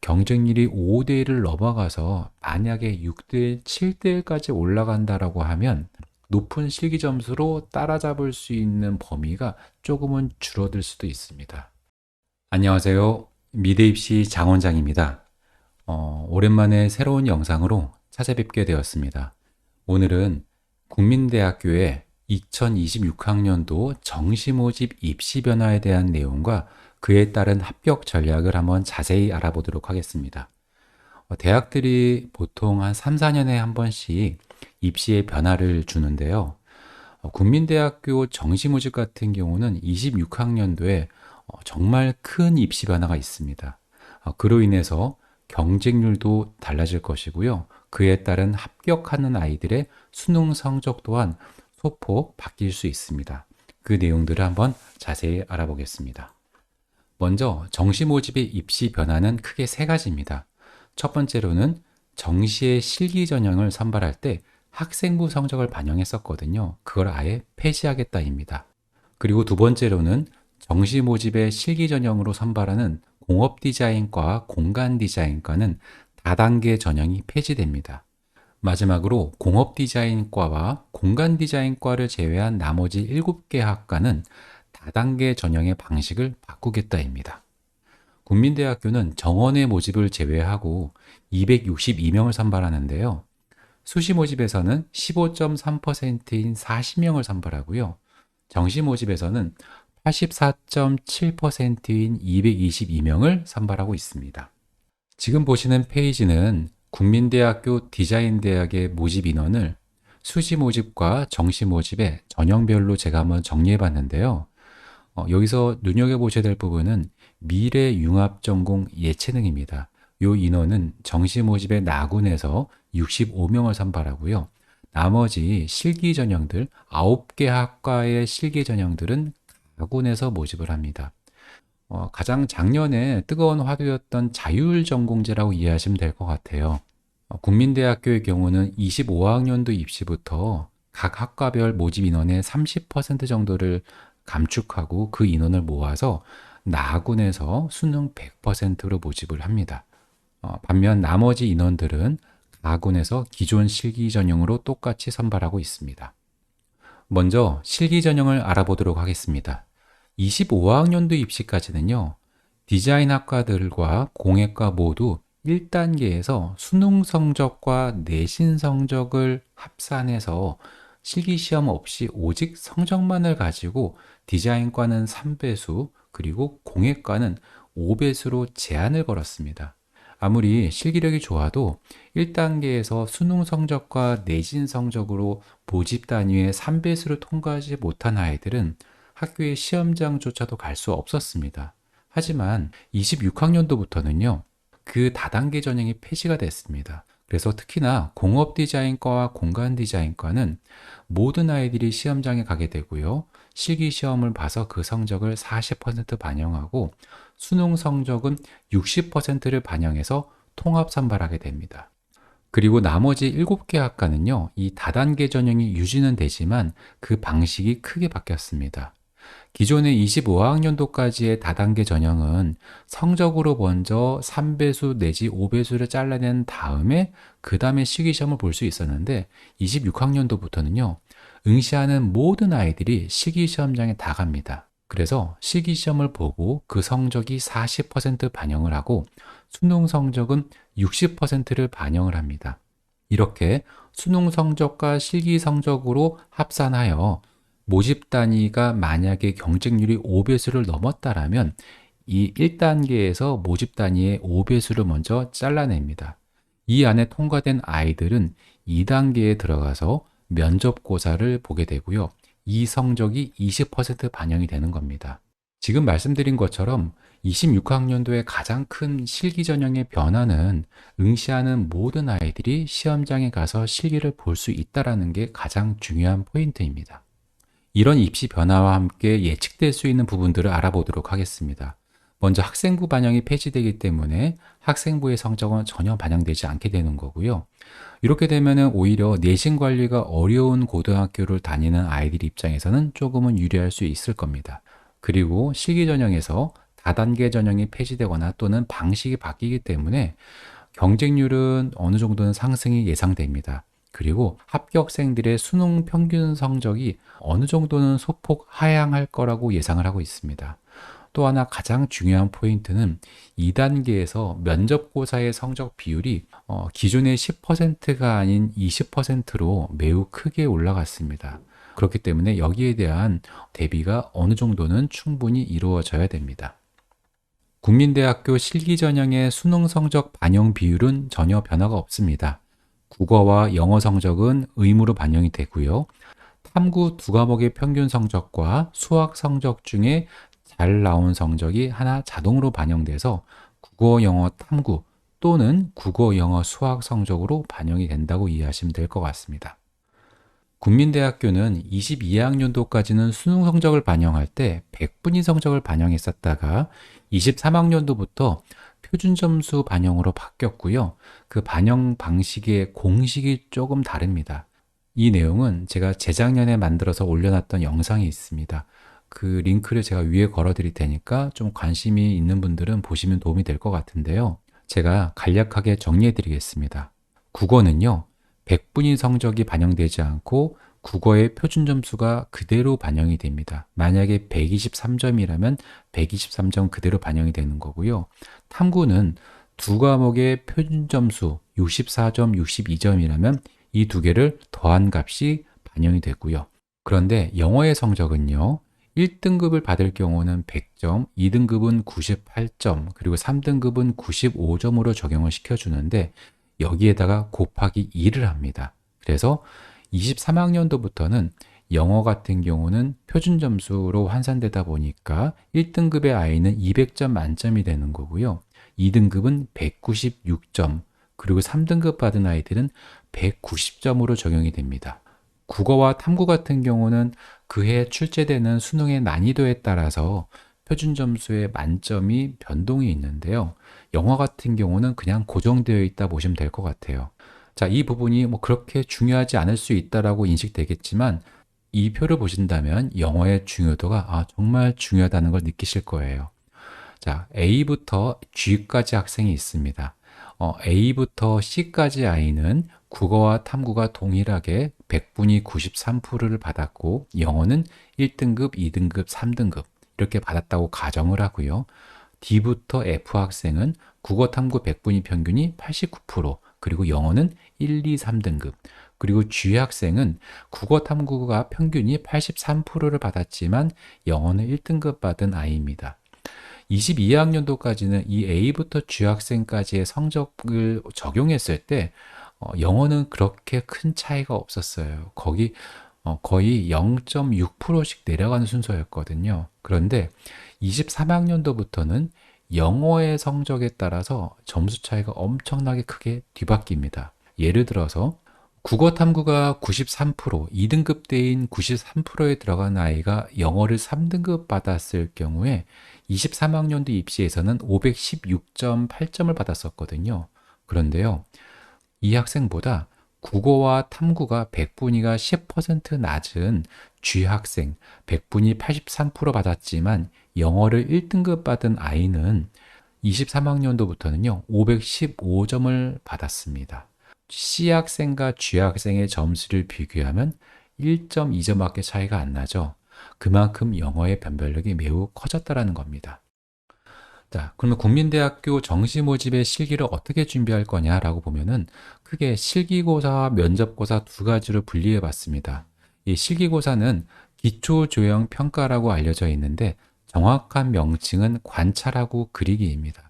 경쟁률이 5대 1을 넘어가서 만약에 6대 1, 7대 1까지 올라간다라고 하면 높은 실기 점수로 따라잡을 수 있는 범위가 조금은 줄어들 수도 있습니다. 안녕하세요. 미대 입시 장원장입니다. 오랜만에 새로운 영상으로 찾아뵙게 되었습니다. 오늘은 국민대학교의 2026학년도 정시 모집 입시 변화에 대한 내용과 그에 따른 합격 전략을 한번 자세히 알아보도록 하겠습니다. 대학들이 보통 한 3, 4년에 한 번씩 입시의 변화를 주는데요. 국민대학교 정시 모집 같은 경우는 26학년도에 정말 큰 입시 변화가 있습니다. 그로 인해서 경쟁률도 달라질 것이고요. 그에 따른 합격하는 아이들의 수능 성적 또한 소폭 바뀔 수 있습니다. 그 내용들을 한번 자세히 알아보겠습니다. 먼저 정시 모집의 입시 변화는 크게 세 가지입니다. 첫 번째로는 정시의 실기 전형을 선발할 때 학생부 성적을 반영했었거든요. 그걸 아예 폐지하겠다입니다. 그리고 두 번째로는 정시 모집의 실기 전형으로 선발하는 공업 디자인과와 공간 디자인과는 다단계 전형이 폐지됩니다. 마지막으로 공업 디자인과와 공간 디자인과를 제외한 나머지 7개 학과는 다단계 전형의 방식을 바꾸겠다입니다. 국민대학교는 정원의 모집을 제외하고 262명을 선발하는데요. 수시 모집에서는 15.3%인 40명을 선발하고요. 정시 모집에서는 84.7%인 222명을 선발하고 있습니다. 지금 보시는 페이지는 국민대학교 디자인대학의 모집 인원을 수시 모집과 정시 모집의 전형별로 제가 한번 정리해 봤는데요. 여기서 눈여겨보셔야 될 부분은 미래융합전공 예체능입니다. 이 인원은 정시 모집의 나군에서 65명을 선발하고요. 나머지 실기 전형들 9개 학과의 실기 전형들은 가군에서 모집을 합니다. 가장 작년에 뜨거운 화두였던 자율전공제라고 이해하시면 될 것 같아요. 국민대학교의 경우는 25학년도 입시부터 각 학과별 모집 인원의 30% 정도를 감축하고 그 인원을 모아서 나군에서 수능 100%로 모집을 합니다. 반면 나머지 인원들은 가군에서 기존 실기 전형으로 똑같이 선발하고 있습니다. 먼저 실기 전형을 알아보도록 하겠습니다. 25학년도 입시까지는요, 디자인 학과들과 공예과 모두 1단계에서 수능 성적과 내신 성적을 합산해서 실기시험 없이 오직 성적만을 가지고 디자인과는 3배수, 그리고 공예과는 5배수로 제한을 걸었습니다. 아무리 실기력이 좋아도 1단계에서 수능 성적과 내신 성적으로 모집 단위의 3배수를 통과하지 못한 아이들은 학교의 시험장조차도 갈 수 없었습니다. 하지만 26학년도부터는요, 그 다단계 전형이 폐지가 됐습니다. 그래서 특히나 공업 디자인과와 공간 디자인과는 모든 아이들이 시험장에 가게 되고요. 실기 시험을 봐서 그 성적을 40% 반영하고 수능 성적은 60%를 반영해서 통합 선발하게 됩니다. 그리고 나머지 7개 학과는요, 이 다단계 전형이 유지는 되지만 그 방식이 크게 바뀌었습니다. 기존의 25학년도까지의 다단계 전형은 성적으로 먼저 3배수 내지 5배수를 잘라낸 다음에 그 다음에 실기시험을 볼 수 있었는데 26학년도부터는요. 응시하는 모든 아이들이 실기시험장에 다 갑니다. 그래서 실기시험을 보고 그 성적이 40% 반영을 하고 수능 성적은 60%를 반영을 합니다. 이렇게 수능 성적과 실기 성적으로 합산하여 모집 단위가 만약에 경쟁률이 5배수를 넘었다라면 이 1단계에서 모집 단위의 5배수를 먼저 잘라냅니다. 이 안에 통과된 아이들은 2단계에 들어가서 면접고사를 보게 되고요. 이 성적이 20% 반영이 되는 겁니다. 지금 말씀드린 것처럼 26학년도의 가장 큰 실기 전형의 변화는 응시하는 모든 아이들이 시험장에 가서 실기를 볼 수 있다는 게 가장 중요한 포인트입니다. 이런 입시 변화와 함께 예측될 수 있는 부분들을 알아보도록 하겠습니다. 먼저 학생부 반영이 폐지되기 때문에 학생부의 성적은 전혀 반영되지 않게 되는 거고요. 이렇게 되면 오히려 내신 관리가 어려운 고등학교를 다니는 아이들 입장에서는 조금은 유리할 수 있을 겁니다. 그리고 실기 전형에서 다단계 전형이 폐지되거나 또는 방식이 바뀌기 때문에 경쟁률은 어느 정도는 상승이 예상됩니다. 그리고 합격생들의 수능 평균 성적이 어느 정도는 소폭 하향할 거라고 예상을 하고 있습니다. 또 하나 가장 중요한 포인트는 2단계에서 면접고사의 성적 비율이 기존의 10%가 아닌 20%로 매우 크게 올라갔습니다. 그렇기 때문에 여기에 대한 대비가 어느 정도는 충분히 이루어져야 됩니다. 국민대학교 실기전형의 수능 성적 반영 비율은 전혀 변화가 없습니다. 국어와 영어 성적은 의무로 반영이 되고요. 탐구 두 과목의 평균 성적과 수학 성적 중에 잘 나온 성적이 하나 자동으로 반영돼서 국어, 영어, 탐구 또는 국어, 영어, 수학 성적으로 반영이 된다고 이해하시면 될 것 같습니다. 국민대학교는 22학년도까지는 수능 성적을 반영할 때 100분위 성적을 반영했었다가 23학년도부터 표준 점수 반영으로 바뀌었고요. 그 반영 방식의 공식이 조금 다릅니다. 이 내용은 제가 재작년에 만들어서 올려놨던 영상이 있습니다. 그 링크를 제가 위에 걸어 드릴 테니까 좀 관심이 있는 분들은 보시면 도움이 될 것 같은데요. 제가 간략하게 정리해 드리겠습니다. 국어는요, 100분위 성적이 반영되지 않고 국어의 표준 점수가 그대로 반영이 됩니다. 만약에 123점이라면 123점 그대로 반영이 되는 거고요. 탐구는 두 과목의 표준 점수 64점, 62점이라면 이 두 개를 더한 값이 반영이 되고요. 그런데 영어의 성적은요, 1등급을 받을 경우는 100점, 2등급은 98점, 그리고 3등급은 95점으로 적용을 시켜주는데 여기에다가 곱하기 2를 합니다. 그래서 23학년도부터는 영어 같은 경우는 표준 점수로 환산되다 보니까 1등급의 아이는 200점 만점이 되는 거고요. 2등급은 196점, 그리고 3등급 받은 아이들은 190점으로 적용이 됩니다. 국어와 탐구 같은 경우는 그해 출제되는 수능의 난이도에 따라서 표준 점수의 만점이 변동이 있는데요. 영어 같은 경우는 그냥 고정되어 있다 보시면 될 것 같아요. 자, 이 부분이 뭐 그렇게 중요하지 않을 수 있다라고 인식되겠지만 이 표를 보신다면 영어의 중요도가 정말 중요하다는 걸 느끼실 거예요. 자, A부터 G까지 학생이 있습니다. A부터 C까지 아이는 국어와 탐구가 동일하게 100분위 93%를 받았고 영어는 1등급, 2등급, 3등급 이렇게 받았다고 가정을 하고요. D부터 F 학생은 국어 탐구 100분위 평균이 89%, 그리고 영어는 1, 2, 3등급. 그리고 G 학생은 국어 탐구가 평균이 83%를 받았지만 영어는 1등급 받은 아이입니다. 22학년도까지는 이 A부터 G 학생까지의 성적을 적용했을 때 영어는 그렇게 큰 차이가 없었어요. 거의 0.6%씩 내려가는 순서였거든요. 그런데 23학년도부터는 영어의 성적에 따라서 점수 차이가 엄청나게 크게 뒤바뀝니다. 예를 들어서 국어 탐구가 93%, 2등급 대인 93%에 들어간 아이가 영어를 3등급 받았을 경우에 23학년도 입시에서는 516.8점을 받았었거든요. 그런데요, 이 학생보다 국어와 탐구가 100분위가 10% 낮은 G 학생, 100분위 83% 받았지만 영어를 1등급 받은 아이는 23학년도부터는요, 515점을 받았습니다. C 학생과 G 학생의 점수를 비교하면 1.2점밖에 차이가 안 나죠. 그만큼 영어의 변별력이 매우 커졌다라는 겁니다. 자, 그러면 국민대학교 정시 모집의 실기를 어떻게 준비할 거냐라고 보면은 크게 실기고사와 면접고사 두 가지로 분리해 봤습니다. 이 실기고사는 기초조형 평가라고 알려져 있는데 정확한 명칭은 관찰하고 그리기입니다.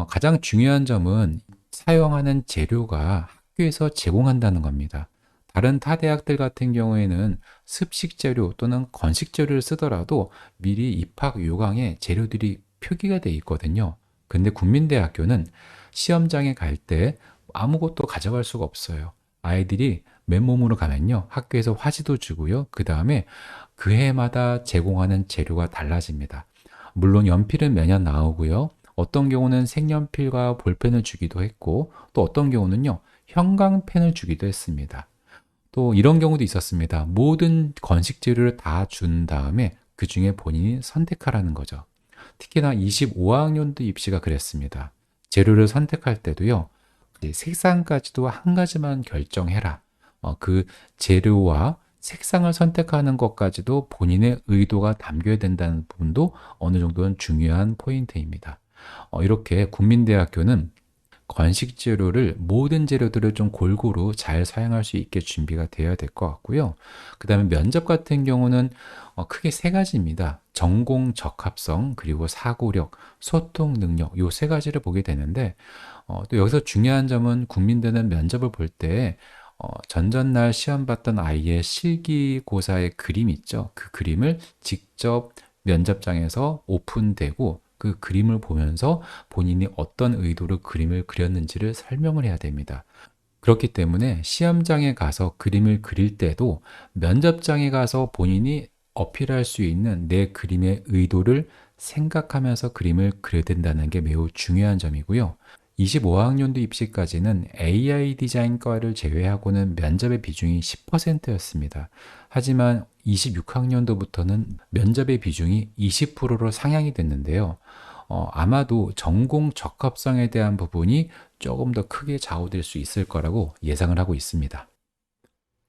가장 중요한 점은 사용하는 재료가 학교에서 제공한다는 겁니다. 다른 타 대학들 같은 경우에는 습식 재료 또는 건식 재료를 쓰더라도 미리 입학 요강에 재료들이 표기가 돼 있거든요. 근데 국민대학교는 시험장에 갈 때 아무것도 가져갈 수가 없어요. 아이들이 맨몸으로 가면요, 학교에서 화지도 주고요. 그 다음에 그 해마다 제공하는 재료가 달라집니다. 물론 연필은 매년 나오고요. 어떤 경우는 색연필과 볼펜을 주기도 했고, 또 어떤 경우는요, 형광펜을 주기도 했습니다. 또 이런 경우도 있었습니다. 모든 건식 재료를 다 준 다음에 그 중에 본인이 선택하라는 거죠. 특히나 25학년도 입시가 그랬습니다. 재료를 선택할 때도요, 색상까지도 한 가지만 결정해라. 그 재료와 색상을 선택하는 것까지도 본인의 의도가 담겨야 된다는 부분도 어느 정도는 중요한 포인트입니다. 이렇게 국민대학교는 건식 재료를 모든 재료들을 좀 골고루 잘 사용할 수 있게 준비가 되어야 될 것 같고요. 그 다음에 면접 같은 경우는 크게 세 가지입니다. 전공 적합성, 그리고 사고력, 소통 능력, 요 세 가지를 보게 되는데, 또 여기서 중요한 점은 국민대는 면접을 볼 때 전전날 시험 봤던 아이의 실기고사의 그림 있죠. 그 그림을 직접 면접장에서 오픈되고 그 그림을 보면서 본인이 어떤 의도로 그림을 그렸는지를 설명을 해야 됩니다. 그렇기 때문에 시험장에 가서 그림을 그릴 때도 면접장에 가서 본인이 어필할 수 있는 내 그림의 의도를 생각하면서 그림을 그려야 된다는 게 매우 중요한 점이고요. 25학년도 입시까지는 AI 디자인과를 제외하고는 면접의 비중이 10%였습니다. 하지만 26학년도부터는 면접의 비중이 20%로 상향이 됐는데요. 아마도 전공 적합성에 대한 부분이 조금 더 크게 좌우될 수 있을 거라고 예상을 하고 있습니다.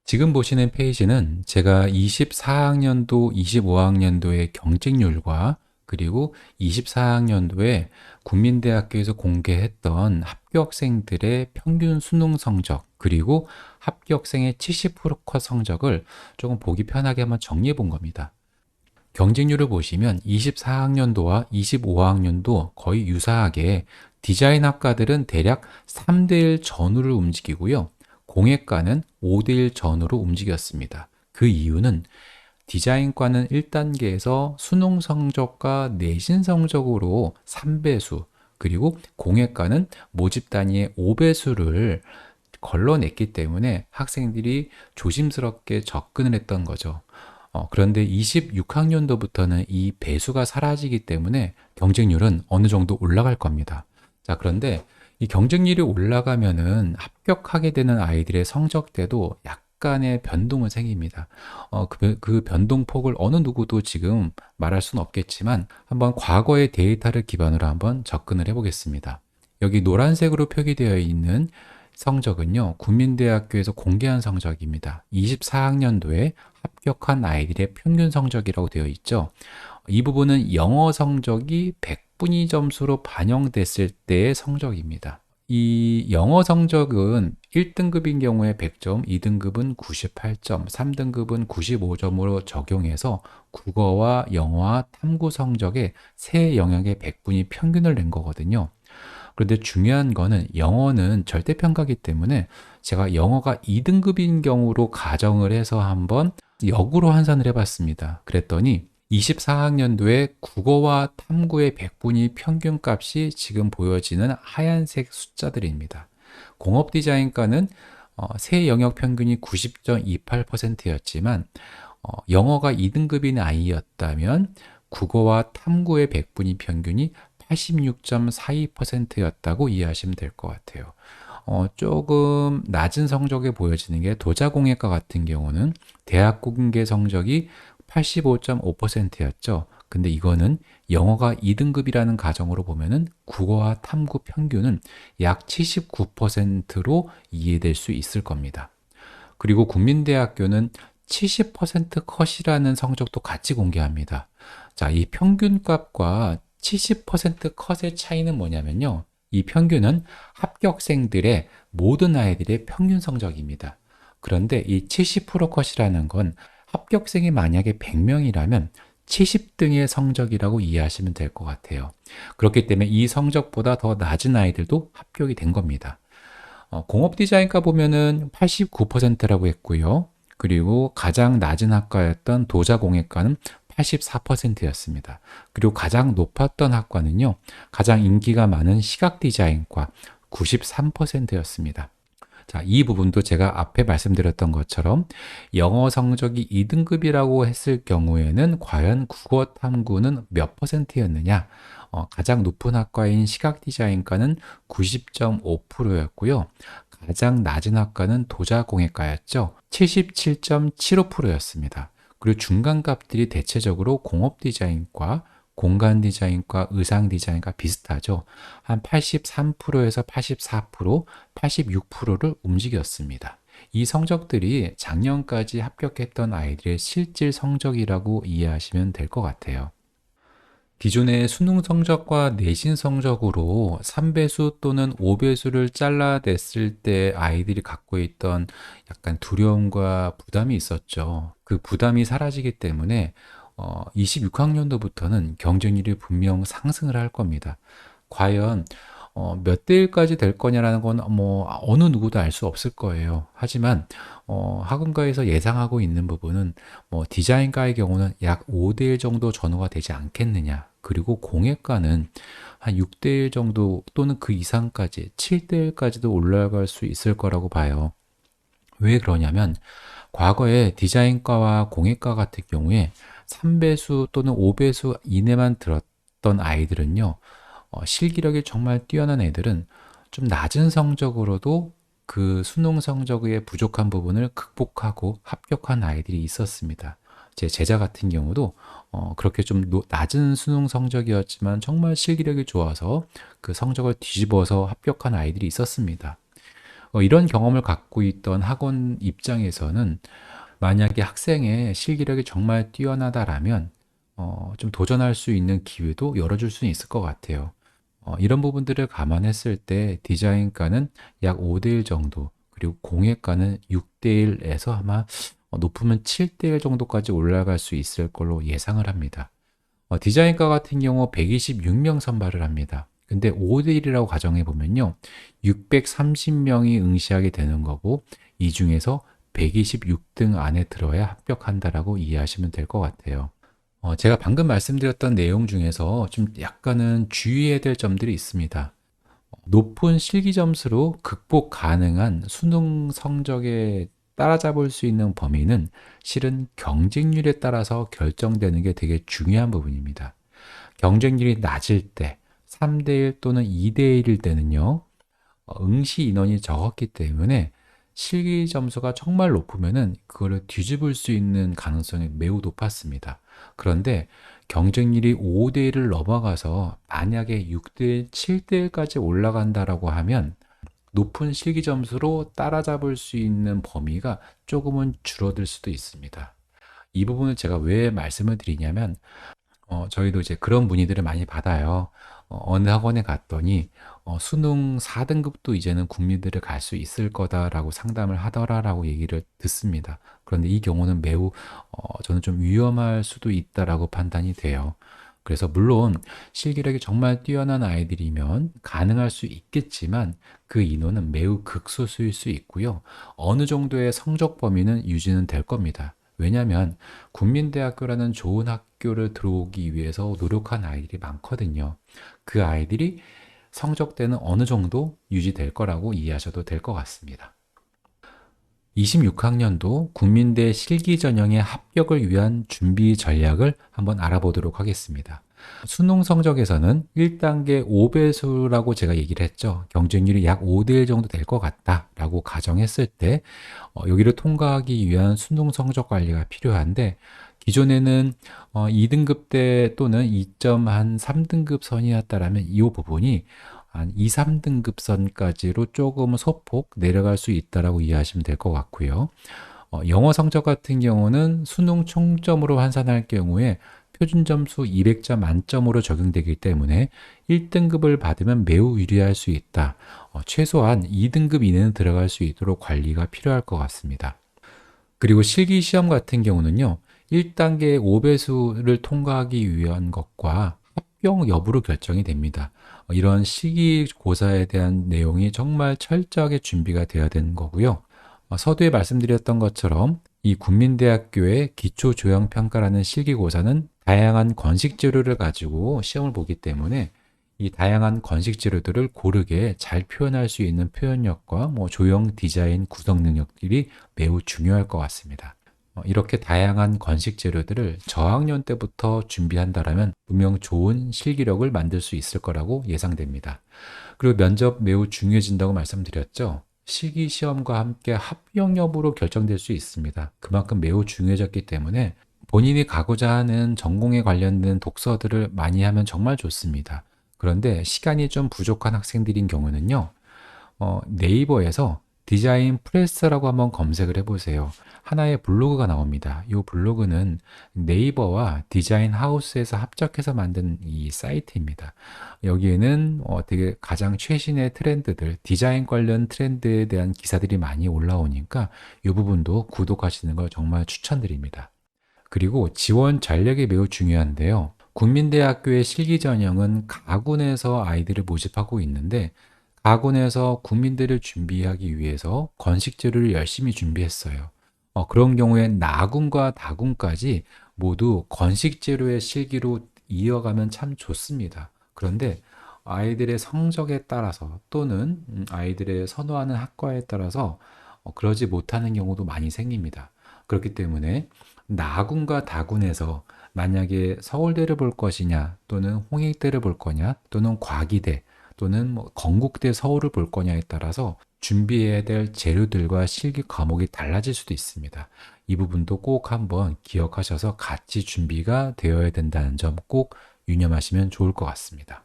지금 보시는 페이지는 제가 24학년도, 25학년도의 경쟁률과 그리고 24학년도에 국민대학교에서 공개했던 합격생들의 평균 수능 성적, 그리고 합격생의 70% 컷 성적을 조금 보기 편하게 한번 정리해 본 겁니다. 경쟁률을 보시면 24학년도와 25학년도 거의 유사하게 디자인 학과들은 대략 3대1 전후를 움직이고요. 공예과는 5대1 전후로 움직였습니다. 그 이유는 디자인과는 1단계에서 수능 성적과 내신 성적으로 3배수, 그리고 공예과는 모집 단위의 5배수를 걸러냈기 때문에 학생들이 조심스럽게 접근을 했던 거죠. 그런데 26학년도부터는 이 배수가 사라지기 때문에 경쟁률은 어느 정도 올라갈 겁니다. 자, 그런데 이 경쟁률이 올라가면은 합격하게 되는 아이들의 성적대도 약간의 변동은 생깁니다. 그 변동폭을 어느 누구도 지금 말할 수는 없겠지만 한번 과거의 데이터를 기반으로 한번 접근을 해보겠습니다. 여기 노란색으로 표기되어 있는 성적은요, 국민대학교에서 공개한 성적입니다. 24학년도에 합격한 아이들의 평균 성적이라고 되어 있죠. 이 부분은 영어 성적이 100분위 점수로 반영됐을 때의 성적입니다. 이 영어 성적은 1등급인 경우에 100점, 2등급은 98점, 3등급은 95점으로 적용해서 국어와 영어와 탐구 성적의 세 영역의 100분위 평균을 낸 거거든요. 그런데 중요한 거는 영어는 절대평가이기 때문에 제가 영어가 2등급인 경우로 가정을 해서 한번 역으로 환산을 해봤습니다. 그랬더니 24학년도에 국어와 탐구의 100분위 평균값이 지금 보여지는 하얀색 숫자들입니다. 공업디자인과는 세 영역 평균이 90.28%였지만 영어가 2등급인 아이였다면 국어와 탐구의 100분위 평균이 86.42%였다고 이해하시면 될 것 같아요. 조금 낮은 성적에 보여지는 게 도자공예과 같은 경우는 대학 공개 성적이 85.5%였죠. 근데 이거는 영어가 2등급이라는 가정으로 보면은 국어와 탐구 평균은 약 79%로 이해될 수 있을 겁니다. 그리고 국민대학교는 70% 컷이라는 성적도 같이 공개합니다. 자, 이 평균값과 70% 컷의 차이는 뭐냐면요. 이 평균은 합격생들의 모든 아이들의 평균 성적입니다. 그런데 이 70% 컷이라는 건 합격생이 만약에 100명이라면 70등의 성적이라고 이해하시면 될 것 같아요. 그렇기 때문에 이 성적보다 더 낮은 아이들도 합격이 된 겁니다. 공업디자인과 보면은 89%라고 했고요. 그리고 가장 낮은 학과였던 도자공예과는 84%였습니다. 그리고 가장 높았던 학과는요, 가장 인기가 많은 시각디자인과 93%였습니다. 자, 이 부분도 제가 앞에 말씀드렸던 것처럼 영어 성적이 2등급이라고 했을 경우에는 과연 국어 탐구는 몇 %였느냐? 가장 높은 학과인 시각디자인과는 90.5%였고요. 가장 낮은 학과는 도자공예과였죠. 77.75%였습니다. 그리고 중간값들이 대체적으로 공업디자인과, 공간 디자인과 의상 디자인과 비슷하죠. 한 83%에서 84%, 86%를 움직였습니다. 이 성적들이 작년까지 합격했던 아이들의 실질 성적이라고 이해하시면 될 것 같아요. 기존의 수능 성적과 내신 성적으로 3배수 또는 5배수를 잘라냈을 때 아이들이 갖고 있던 약간 두려움과 부담이 있었죠. 그 부담이 사라지기 때문에 26학년도부터는 경쟁률이 분명 상승을 할 겁니다. 과연 몇 대 1까지 될 거냐라는 건 뭐 어느 누구도 알 수 없을 거예요. 하지만 학원가에서 예상하고 있는 부분은 뭐 디자인과의 경우는 약 5대 1 정도 전후가 되지 않겠느냐. 그리고 공예과는 한 6대 1 정도 또는 그 이상까지 7대 1까지도 올라갈 수 있을 거라고 봐요. 왜 그러냐면 과거에 디자인과와 공예과 같은 경우에 3배수 또는 5배수 이내만 들었던 아이들은요. 실기력이 정말 뛰어난 애들은 좀 낮은 성적으로도 그 수능 성적의 부족한 부분을 극복하고 합격한 아이들이 있었습니다. 제 제자 같은 경우도 그렇게 좀 낮은 수능 성적이었지만 정말 실기력이 좋아서 그 성적을 뒤집어서 합격한 아이들이 있었습니다. 이런 경험을 갖고 있던 학원 입장에서는 만약에 학생의 실기력이 정말 뛰어나다라면 좀 도전할 수 있는 기회도 열어줄 수 있을 것 같아요. 이런 부분들을 감안했을 때 디자인과는 약 5대 1 정도, 그리고 공예과는 6대 1에서 아마 높으면 7대 1 정도까지 올라갈 수 있을 걸로 예상을 합니다. 디자인과 같은 경우 126명 선발을 합니다. 근데 5대 1이라고 가정해 보면요. 630명이 응시하게 되는 거고, 이 중에서 126등 안에 들어야 합격한다라고 이해하시면 될 것 같아요. 제가 방금 말씀드렸던 내용 중에서 좀 약간은 주의해야 될 점들이 있습니다. 높은 실기 점수로 극복 가능한 수능 성적에 따라잡을 수 있는 범위는 실은 경쟁률에 따라서 결정되는 게 되게 중요한 부분입니다. 경쟁률이 낮을 때 3대 1 또는 2대 1일 때는요. 응시 인원이 적었기 때문에 실기 점수가 정말 높으면은 그거를 뒤집을 수 있는 가능성이 매우 높았습니다. 그런데 경쟁률이 5대 1을 넘어가서 만약에 6대 1, 7대 1까지 올라간다라고 하면 높은 실기 점수로 따라잡을 수 있는 범위가 조금은 줄어들 수도 있습니다. 이 부분을 제가 왜 말씀을 드리냐면 저희도 이제 그런 문의들을 많이 받아요. 어느 학원에 갔더니 수능 4등급도 이제는 국민들을 갈 수 있을 거다라고 상담을 하더라라고 얘기를 듣습니다. 그런데 이 경우는 매우 저는 좀 위험할 수도 있다라고 판단이 돼요. 그래서 물론 실기력이 정말 뛰어난 아이들이면 가능할 수 있겠지만 그 인원은 매우 극소수일 수 있고요. 어느 정도의 성적 범위는 유지는 될 겁니다. 왜냐하면 국민대학교라는 좋은 학교를 들어오기 위해서 노력한 아이들이 많거든요. 그 아이들이 성적대는 어느 정도 유지될 거라고 이해하셔도 될 것 같습니다. 26학년도 국민대 실기전형의 합격을 위한 준비 전략을 한번 알아보도록 하겠습니다. 수능 성적에서는 1단계 5배수라고 제가 얘기를 했죠. 경쟁률이 약 5대 1 정도 될 것 같다라고 가정했을 때 여기를 통과하기 위한 수능 성적 관리가 필요한데 기존에는 2등급 대 또는 2.3등급 선이었다라면 이 부분이 한 2, 3등급 선까지로 조금 소폭 내려갈 수 있다라고 이해하시면 될 것 같고요. 영어 성적 같은 경우는 수능 총점으로 환산할 경우에 표준 점수 200점 만점으로 적용되기 때문에 1등급을 받으면 매우 유리할 수 있다. 최소한 2등급 이내는 들어갈 수 있도록 관리가 필요할 것 같습니다. 그리고 실기시험 같은 경우는요. 1단계 5배수를 통과하기 위한 것과 합격 여부로 결정이 됩니다. 이런 시기고사에 대한 내용이 정말 철저하게 준비가 되어야 되는 거고요. 서두에 말씀드렸던 것처럼 이 국민대학교의 기초조형평가라는 실기고사는 다양한 건식 재료를 가지고 시험을 보기 때문에 이 다양한 건식 재료들을 고르게 잘 표현할 수 있는 표현력과 조형 디자인 구성 능력들이 매우 중요할 것 같습니다. 이렇게 다양한 건식 재료들을 저학년 때부터 준비한다면 분명 좋은 실기력을 만들 수 있을 거라고 예상됩니다. 그리고 면접 매우 중요해진다고 말씀드렸죠. 실기 시험과 함께 합격 여부로 결정될 수 있습니다. 그만큼 매우 중요해졌기 때문에 본인이 가고자 하는 전공에 관련된 독서들을 많이 하면 정말 좋습니다. 그런데 시간이 좀 부족한 학생들인 경우는요, 네이버에서 디자인 프레스라고 한번 검색을 해보세요. 하나의 블로그가 나옵니다. 이 블로그는 네이버와 디자인 하우스에서 합작해서 만든 이 사이트입니다. 여기에는 되게 가장 최신의 트렌드들, 디자인 관련 트렌드에 대한 기사들이 많이 올라오니까 이 부분도 구독하시는 걸 정말 추천드립니다. 그리고 지원 전략이 매우 중요한데요. 국민대학교의 실기전형은 가군에서 아이들을 모집하고 있는데 가군에서 국민대를 준비하기 위해서 건식재료를 열심히 준비했어요. 그런 경우에 나군과 다군까지 모두 건식재료의 실기로 이어가면 참 좋습니다. 그런데 아이들의 성적에 따라서 또는 아이들의 선호하는 학과에 따라서 그러지 못하는 경우도 많이 생깁니다. 그렇기 때문에 나군과 다군에서 만약에 서울대를 볼 것이냐 또는 홍익대를 볼 거냐 또는 과기대 또는 뭐 건국대 서울을 볼 거냐에 따라서 준비해야 될 재료들과 실기 과목이 달라질 수도 있습니다. 이 부분도 꼭 한번 기억하셔서 같이 준비가 되어야 된다는 점 꼭 유념하시면 좋을 것 같습니다.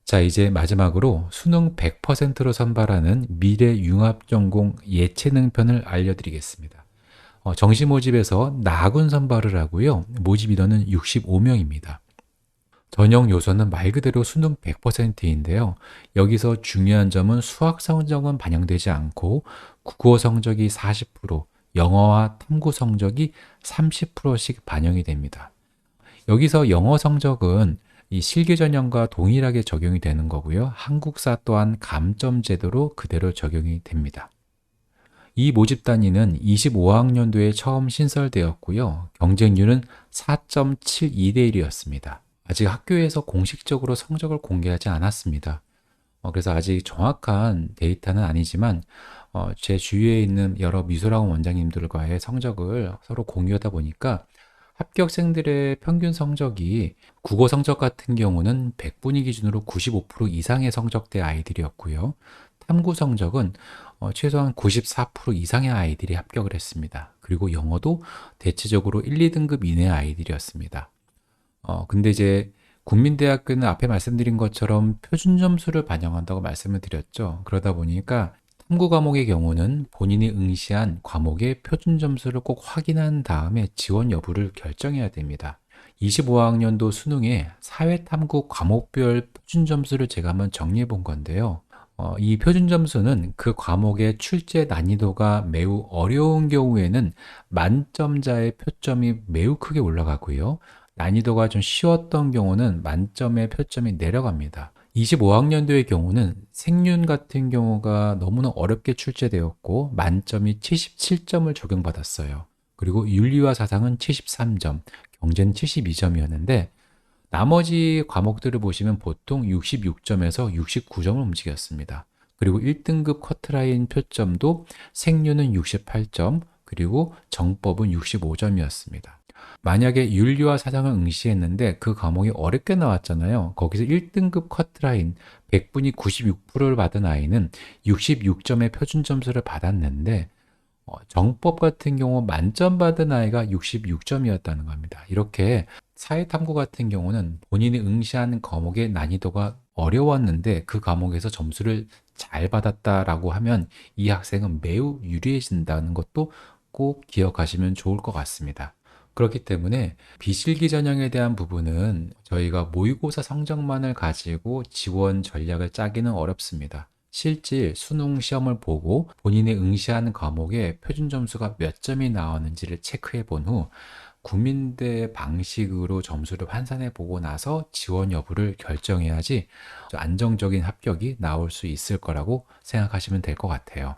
자, 이제 마지막으로 수능 100%로 선발하는 미래 융합 전공 예체능 편을 알려드리겠습니다. 정시 모집에서 나군 선발을 하고요. 모집 인원은 65명입니다. 전형 요소는 말 그대로 수능 100%인데요. 여기서 중요한 점은 수학 성적은 반영되지 않고 국어 성적이 40%, 영어와 탐구 성적이 30%씩 반영이 됩니다. 여기서 영어 성적은 이 실기 전형과 동일하게 적용이 되는 거고요. 한국사 또한 감점 제도로 그대로 적용이 됩니다. 이 모집 단위는 25학년도에 처음 신설되었고요. 경쟁률은 4.72대 1이었습니다. 아직 학교에서 공식적으로 성적을 공개하지 않았습니다. 그래서 아직 정확한 데이터는 아니지만 제 주위에 있는 여러 미술학원 원장님들과의 성적을 서로 공유하다 보니까 합격생들의 평균 성적이 국어 성적 같은 경우는 100분위 기준으로 95% 이상의 성적대 아이들이었고요. 탐구 성적은 최소한 94% 이상의 아이들이 합격을 했습니다. 그리고 영어도 대체적으로 1, 2등급 이내의 아이들이었습니다. 근데 이제 국민대학교는 앞에 말씀드린 것처럼 표준 점수를 반영한다고 말씀을 드렸죠. 그러다 보니까 탐구 과목의 경우는 본인이 응시한 과목의 표준 점수를 꼭 확인한 다음에 지원 여부를 결정해야 됩니다. 25학년도 수능에 사회탐구 과목별 표준 점수를 제가 한번 정리해 본 건데요. 이 표준 점수는 그 과목의 출제 난이도가 매우 어려운 경우에는 만점자의 표점이 매우 크게 올라가고요. 난이도가 좀 쉬웠던 경우는 만점의 표점이 내려갑니다. 25학년도의 경우는 생륜 같은 경우가 너무나 어렵게 출제되었고 만점이 77점을 적용받았어요. 그리고 윤리와 사상은 73점, 경제는 72점이었는데 나머지 과목들을 보시면 보통 66점에서 69점을 움직였습니다. 그리고 1등급 커트라인 표점도 생륜은 68점, 그리고 정법은 65점이었습니다. 만약에 윤리와 사상을 응시했는데 그 과목이 어렵게 나왔잖아요. 거기서 1등급 커트라인 100분이 96%를 받은 아이는 66점의 표준 점수를 받았는데 정법 같은 경우 만점 받은 아이가 66점이었다는 겁니다. 이렇게 사회탐구 같은 경우는 본인이 응시한 과목의 난이도가 어려웠는데 그 과목에서 점수를 잘 받았다라고 하면 이 학생은 매우 유리해진다는 것도 꼭 기억하시면 좋을 것 같습니다. 그렇기 때문에 비실기 전형에 대한 부분은 저희가 모의고사 성적만을 가지고 지원 전략을 짜기는 어렵습니다. 실질 수능 시험을 보고 본인이 응시하는 과목의 표준 점수가 몇 점이 나왔는지를 체크해 본 후 국민대 방식으로 점수를 환산해 보고 나서 지원 여부를 결정해야지 안정적인 합격이 나올 수 있을 거라고 생각하시면 될 것 같아요.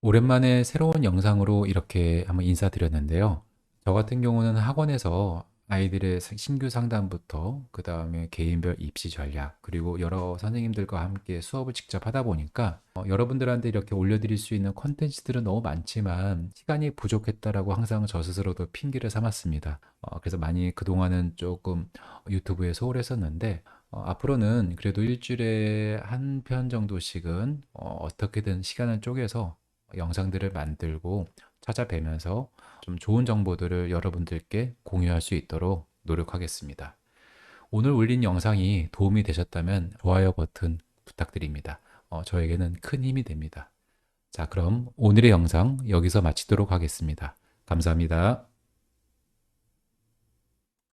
오랜만에 새로운 영상으로 이렇게 한번 인사드렸는데요. 저 같은 경우는 학원에서 아이들의 신규 상담부터 그 다음에 개인별 입시 전략 그리고 여러 선생님들과 함께 수업을 직접 하다 보니까 여러분들한테 이렇게 올려드릴 수 있는 콘텐츠들은 너무 많지만 시간이 부족했다라고 항상 저 스스로도 핑계를 삼았습니다. 그래서 많이 그동안은 조금 유튜브에 소홀했었는데 앞으로는 그래도 일주일에 한 편 정도씩은 어떻게든 시간을 쪼개서 영상들을 만들고 찾아뵈면서 좀 좋은 정보들을 여러분들께 공유할 수 있도록 노력하겠습니다. 오늘 올린 영상이 도움이 되셨다면 좋아요 버튼 부탁드립니다. 저에게는 큰 힘이 됩니다. 자, 그럼 오늘의 영상 여기서 마치도록 하겠습니다. 감사합니다.